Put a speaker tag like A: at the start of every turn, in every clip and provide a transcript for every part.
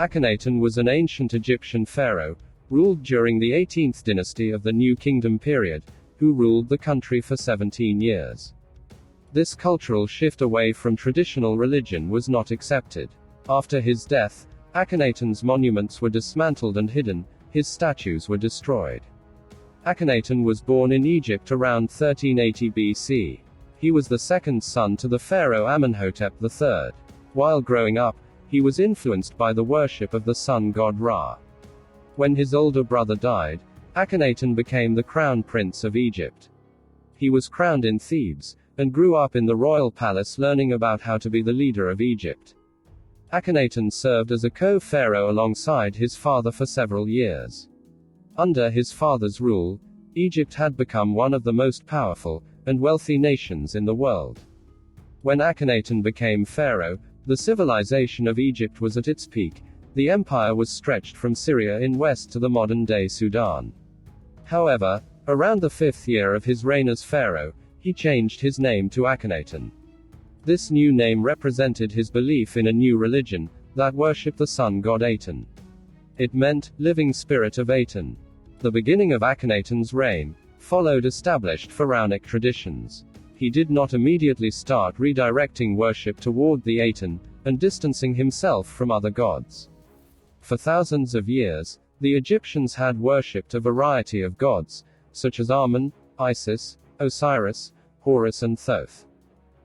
A: Akhenaten was an ancient Egyptian pharaoh, ruled during the 18th dynasty of the New Kingdom period, who ruled the country for 17 years. This cultural shift away from traditional religion was not accepted. After his death, Akhenaten's monuments were dismantled and hidden, his statues were destroyed. Akhenaten was born in Egypt around 1380 BC. He was the second son to the pharaoh Amenhotep III. While growing up, he was influenced by the worship of the sun god Ra. When his older brother died, Akhenaten became the crown prince of Egypt. He was crowned in Thebes, and grew up in the royal palace learning about how to be the leader of Egypt. Akhenaten served as a co-pharaoh alongside his father for several years. Under his father's rule, Egypt had become one of the most powerful and wealthy nations in the world. When Akhenaten became pharaoh, the civilization of Egypt was at its peak. The empire was stretched from Syria in west to the modern-day Sudan. However, around the 5th year of his reign as pharaoh, he changed his name to Akhenaten. This new name represented his belief in a new religion, that worshipped the sun god Aten. It meant, living spirit of Aten. The beginning of Akhenaten's reign followed established pharaonic traditions. He did not immediately start redirecting worship toward the Aten, and distancing himself from other gods. For thousands of years, the Egyptians had worshipped a variety of gods, such as Amun, Isis, Osiris, Horus and Thoth.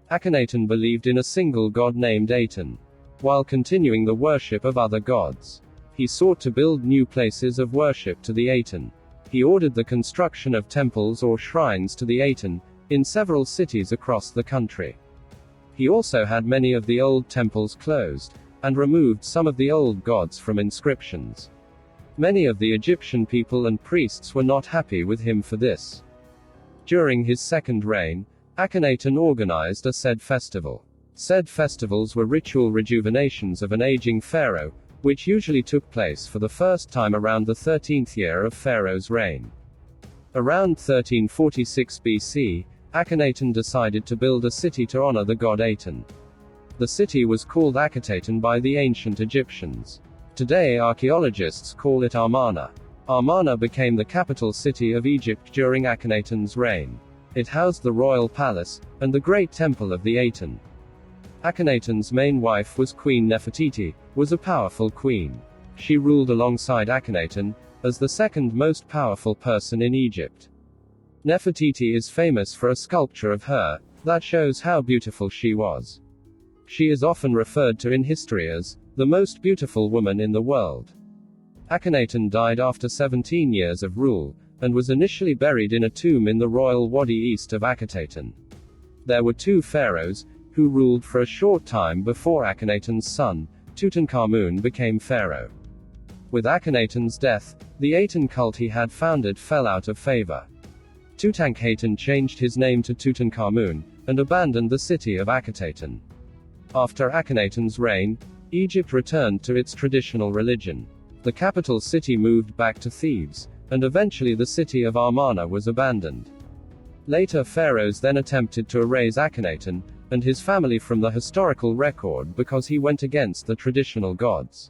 A: Akhenaten believed in a single god named Aten. While continuing the worship of other gods, he sought to build new places of worship to the Aten. He ordered the construction of temples or shrines to the Aten, in several cities across the country. He also had many of the old temples closed, and removed some of the old gods from inscriptions. Many of the Egyptian people and priests were not happy with him for this. During his second reign, Akhenaten organized a Sed festival. Sed festivals were ritual rejuvenations of an aging pharaoh, which usually took place for the first time around the 13th year of Pharaoh's reign. Around 1346 BC, Akhenaten decided to build a city to honor the god Aten. The city was called Akhenaten by the ancient Egyptians. Today archaeologists call it Amarna. Amarna became the capital city of Egypt during Akhenaten's reign. It housed the royal palace, and the great temple of the Aten. Akhenaten's main wife was Queen Nefertiti, was a powerful queen. She ruled alongside Akhenaten, as the second most powerful person in Egypt. Nefertiti is famous for a sculpture of her, that shows how beautiful she was. She is often referred to in history as the most beautiful woman in the world. Akhenaten died after 17 years of rule, and was initially buried in a tomb in the royal wadi east of Akhenaten. There were two pharaohs, who ruled for a short time before Akhenaten's son, Tutankhamun, became pharaoh. With Akhenaten's death, the Aten cult he had founded fell out of favor. Tutankhaten changed his name to Tutankhamun, and abandoned the city of Akhenaten. After Akhenaten's reign, Egypt returned to its traditional religion. The capital city moved back to Thebes, and eventually the city of Amarna was abandoned. Later pharaohs then attempted to erase Akhenaten and his family from the historical record because he went against the traditional gods.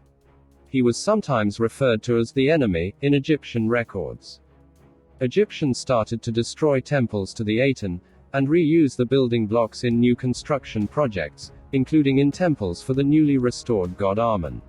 A: He was sometimes referred to as the enemy in Egyptian records. Egyptians started to destroy temples to the Aten, and reuse the building blocks in new construction projects, including in temples for the newly restored god Amun.